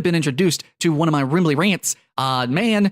been introduced to one of my Rimbly rants, I'm going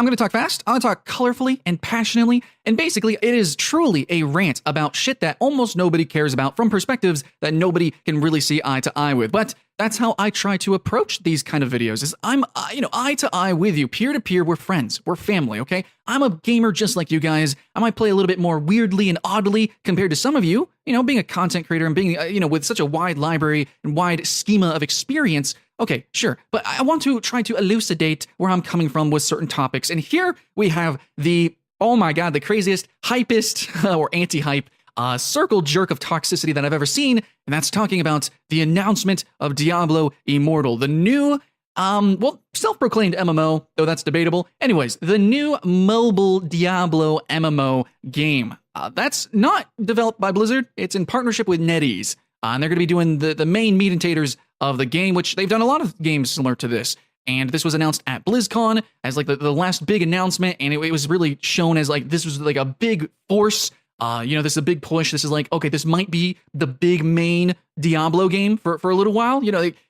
to talk fast. I'm going to talk colorfully and passionately. And basically, it is truly a rant about shit that almost nobody cares about from perspectives that nobody can really see eye to eye with. But that's how I try to approach these kind of videos is I'm, eye to eye with you, peer to peer. We're friends. We're family, okay? I'm a gamer just like you guys. I might play a little bit more weirdly and oddly compared to some of you, being a content creator and being, with such a wide library and wide schema of experience. Okay, sure, but I want to try to elucidate where I'm coming from with certain topics. And here we have the craziest, hypest, or anti-hype circle jerk of toxicity that I've ever seen, and that's talking about the announcement of Diablo Immortal, the new, self-proclaimed MMO, though that's debatable. Anyways, the new mobile Diablo MMO game. That's not developed by Blizzard. It's in partnership with NetEase. And they're going to be doing the main meat and taters of the game, which they've done a lot of games similar to this. And this was announced at BlizzCon as like the last big announcement, and it was really shown as like this was like a big force. This is a big push. This is like, okay, this might be the big main Diablo game for a little while.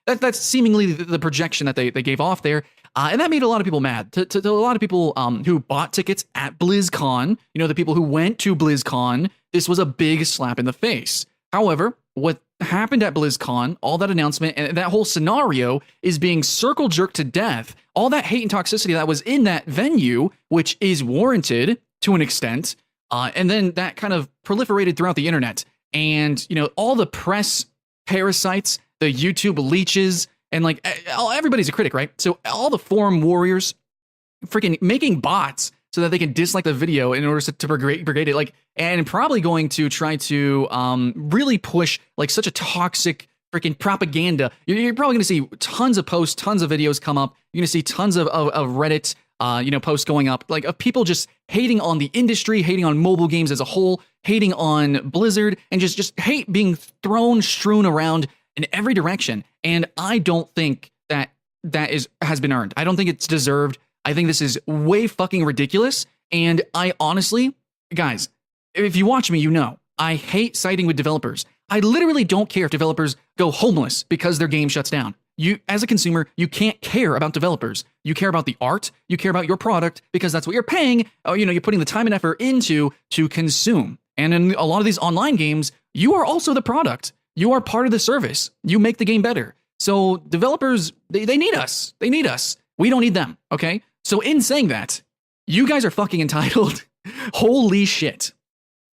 That's seemingly the projection that they gave off there. And that made a lot of people mad. To a lot of people who bought tickets at BlizzCon, the people who went to BlizzCon, this was a big slap in the face. However, what happened at BlizzCon, all that announcement and that whole scenario is being circle jerked to death. All that hate and toxicity that was in that venue, which is warranted to an extent, and then that kind of proliferated throughout the internet. And, all the press parasites, the YouTube leeches, and like everybody's a critic, right? So all the forum warriors freaking making bots so that they can dislike the video in order to brigade it, and probably going to try to really push like such a toxic freaking propaganda. You're probably going to see tons of posts, tons of videos come up. You're going to see tons of Reddit, posts going up, like of people just hating on the industry, hating on mobile games as a whole, hating on Blizzard, and just hate being strewn around in every direction. And I don't think that has been earned. I don't think it's deserved. I think this is way fucking ridiculous. And I honestly, guys, if you watch me, I hate siding with developers. I literally don't care if developers go homeless because their game shuts down. You, as a consumer, you can't care about developers. You care about the art. You care about your product because that's what you're paying. You're putting the time and effort into to consume. And in a lot of these online games, you are also the product. You are part of the service. You make the game better. So developers, they need us. They need us. We don't need them. Okay. So in saying that, you guys are fucking entitled. Holy shit.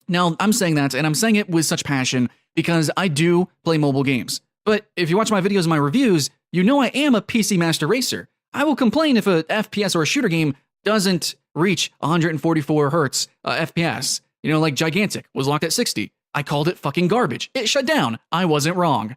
Now, I'm saying that, and I'm saying it with such passion because I do play mobile games. But if you watch my videos and my reviews, I am a PC master racer. I will complain if a FPS or a shooter game doesn't reach 144 hertz FPS. Like Gigantic was locked at 60. I called it fucking garbage. It shut down. I wasn't wrong.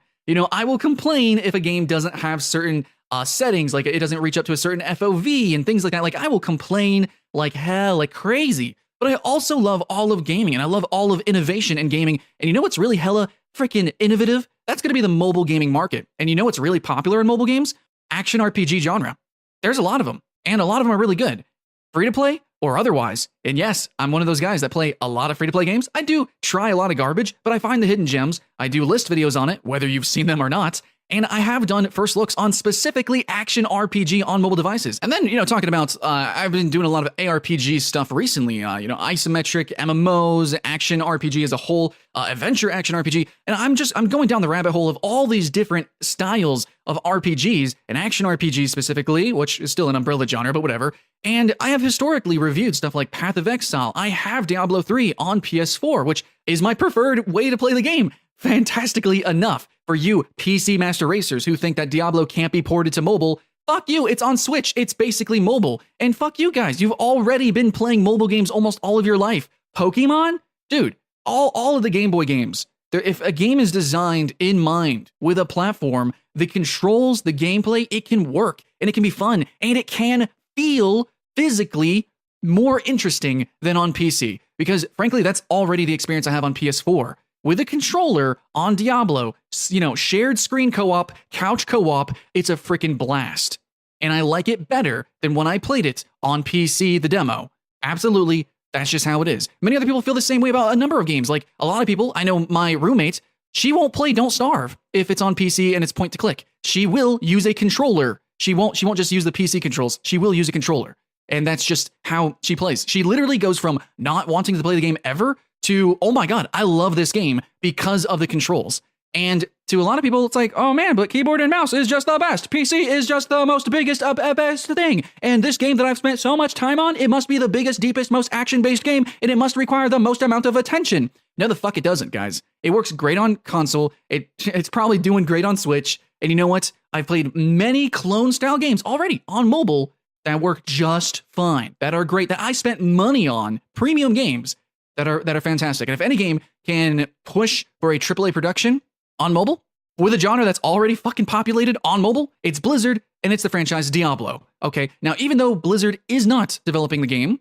I will complain if a game doesn't have certain settings, like it doesn't reach up to a certain FOV and things like that. Like I will complain like hell, like crazy. But I also love all of gaming, and I love all of innovation in gaming. And you know what's really hella freaking innovative? That's going to be the mobile gaming market. And you know what's really popular in mobile games? Action RPG genre. There's a lot of them, and a lot of them are really good. Free to play or otherwise. And yes, I'm one of those guys that play a lot of free to play games. I do try a lot of garbage, but I find the hidden gems. I do list videos on it, whether you've seen them or not. And I have done first looks on specifically action RPG on mobile devices. And then, talking about, I've been doing a lot of ARPG stuff recently, isometric MMOs, action RPG as a whole, adventure action RPG. And I'm going down the rabbit hole of all these different styles of RPGs, and action RPG specifically, which is still an umbrella genre, but whatever. And I have historically reviewed stuff like Path of Exile. I have Diablo 3 on PS4, which is my preferred way to play the game. Fantastically enough, for you PC master racers who think that Diablo can't be ported to mobile, fuck you, it's on Switch, it's basically mobile. And fuck you guys, you've already been playing mobile games almost all of your life. Pokemon? Dude, all of the Game Boy games, if a game is designed in mind with a platform, the controls, the gameplay, it can work, and it can be fun, and it can feel physically more interesting than on PC. Because frankly, that's already the experience I have on PS4. With a controller on Diablo, shared screen co-op, couch co-op, it's a freaking blast. And I like it better than when I played it on PC, the demo. Absolutely, that's just how it is. Many other people feel the same way about a number of games. Like a lot of people, I know my roommate, she won't play Don't Starve if it's on PC and it's point to click. She will use a controller she won't just use the PC controls. She will use a controller. And that's just how she plays. She literally goes from not wanting to play the game ever to, oh my God, I love this game because of the controls. And to a lot of people, it's like, oh man, but keyboard and mouse is just the best. PC is just the most biggest, best thing. And this game that I've spent so much time on, it must be the biggest, deepest, most action-based game, and it must require the most amount of attention. No, the fuck it doesn't, guys. It works great on console. It's probably doing great on Switch. And you know what? I've played many clone-style games already on mobile that work just fine, that are great, that I spent money on, premium games that are fantastic. And if any game can push for a AAA production on mobile with a genre that's already fucking populated on mobile, it's Blizzard, and it's the franchise Diablo. Okay, now even though Blizzard is not developing the game,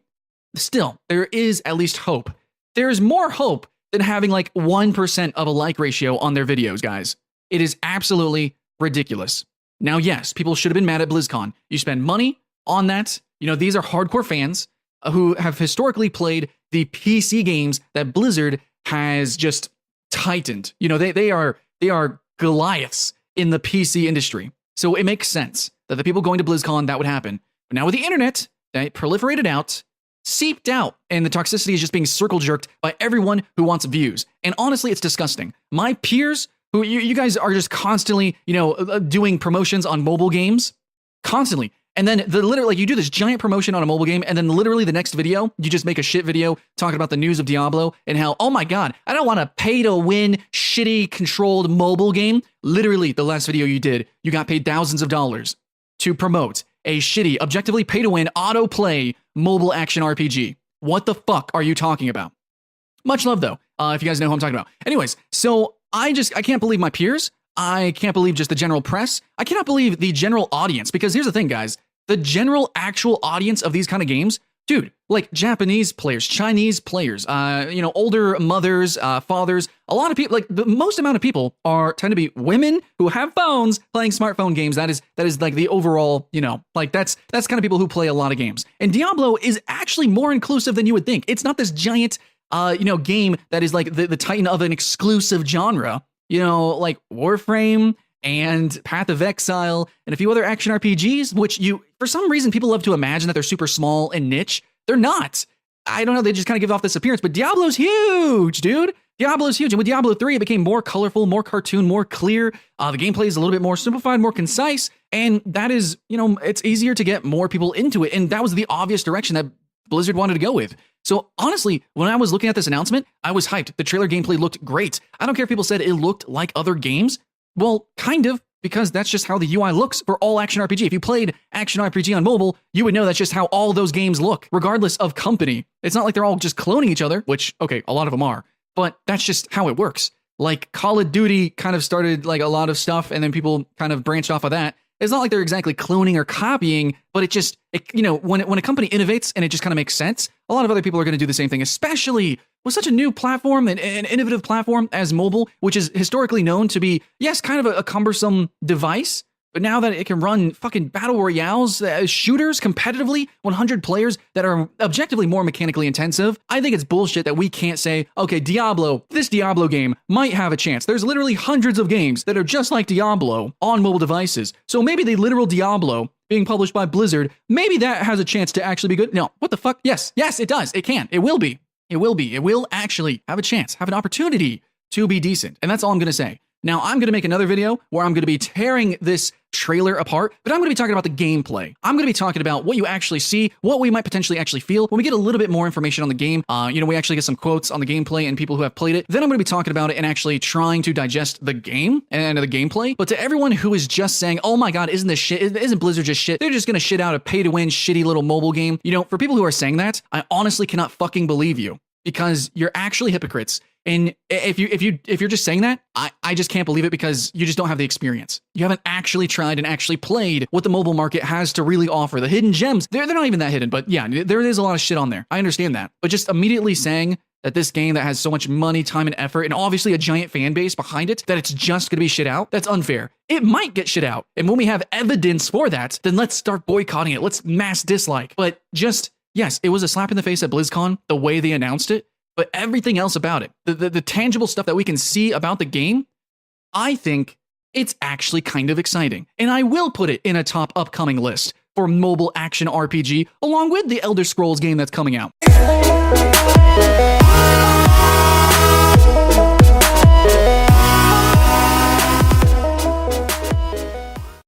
still, there is at least hope. There is more hope than having like 1% of a like ratio on their videos, guys. It is absolutely ridiculous. Now, yes, people should have been mad at BlizzCon. You spend money on that. You know, these are hardcore fans who have historically played the PC games that Blizzard has just tightened. You know, they are Goliaths in the PC industry. So it makes sense that the people going to BlizzCon, that would happen. But now with the internet, that proliferated out, seeped out, and the toxicity is just being circle jerked by everyone who wants views. And honestly, it's disgusting. My peers, who you guys are just constantly, you know, doing promotions on mobile games, constantly. And then literally, like, you do this giant promotion on a mobile game, and then literally the next video, you just make a shit video talking about the news of Diablo and how, oh my God, I don't want a pay-to-win, shitty, controlled mobile game. Literally, the last video you did, you got paid thousands of dollars to promote a shitty, objectively pay-to-win, auto-play mobile action RPG. What the fuck are you talking about? Much love, though, if you guys know who I'm talking about. Anyways, so I can't believe my peers. I can't believe just the general press. I cannot believe the general audience, because here's the thing, guys. The general actual audience of these kind of games, dude, like Japanese players, Chinese players, you know, older mothers, fathers, a lot of people, like the most amount of people tend to be women who have phones playing smartphone games. That is like the overall, you know, like that's kind of people who play a lot of games. And Diablo is actually more inclusive than you would think. It's not this giant, you know, game that is like the titan of an exclusive genre, you know, like Warframe and Path of Exile, and a few other action RPGs, which for some reason, people love to imagine that they're super small and niche. They're not. I don't know, they just kind of give off this appearance, but Diablo's huge, dude. Diablo's huge, and with Diablo 3, it became more colorful, more cartoon, more clear. The gameplay is a little bit more simplified, more concise, and that is, you know, it's easier to get more people into it, and that was the obvious direction that Blizzard wanted to go with. So honestly, when I was looking at this announcement, I was hyped. The trailer gameplay looked great. I don't care if people said it looked like other games. Well, kind of, because that's just how the UI looks for all action RPG. If you played action RPG on mobile, you would know that's just how all those games look, regardless of company. It's not like they're all just cloning each other, which, okay, a lot of them are, but that's just how it works. Like Call of Duty kind of started like a lot of stuff, and then people kind of branched off of that. It's not like they're exactly cloning or copying, but it you know, when a company innovates and it just kind of makes sense, a lot of other people are going to do the same thing, especially with such a new platform, an innovative platform as mobile, which is historically known to be, yes, kind of a cumbersome device, but now that it can run fucking battle royales, shooters competitively, 100 players that are objectively more mechanically intensive, I think it's bullshit that we can't say, okay, this Diablo game might have a chance. There's literally hundreds of games that are just like Diablo on mobile devices. So maybe the literal Diablo being published by Blizzard, maybe that has a chance to actually be good. No, what the fuck? Yes, it does. It can. It will be. It will be. It will actually have a chance, have an opportunity to be decent. And that's all I'm going to say. Now, I'm going to make another video where I'm going to be tearing this trailer apart, but I'm going to be talking about the gameplay. I'm going to be talking about what you actually see, what we might potentially actually feel when we get a little bit more information on the game. You know, we actually get some quotes on the gameplay and people who have played it. Then I'm going to be talking about it and actually trying to digest the game and the gameplay. But to everyone who is just saying, oh my God, isn't this shit? Isn't Blizzard just shit? They're just going to shit out a pay-to-win shitty little mobile game. You know, for people who are saying that, I honestly cannot fucking believe you, because you're actually hypocrites. And if you're just saying that, I just can't believe it, because you just don't have the experience. You haven't actually tried and actually played what the mobile market has to really offer. The hidden gems, they're not even that hidden, but yeah, there is a lot of shit on there. I understand that. But just immediately saying that this game that has so much money, time, and effort, and obviously a giant fan base behind it, that it's just going to be shit out, that's unfair. It might get shit out. And when we have evidence for that, then let's start boycotting it. Let's mass dislike. But just, yes, it was a slap in the face at BlizzCon, the way they announced it. But everything else about it, the tangible stuff that we can see about the game, I think it's actually kind of exciting, and I will put it in a top upcoming list for mobile action RPG along with the Elder Scrolls game that's coming out.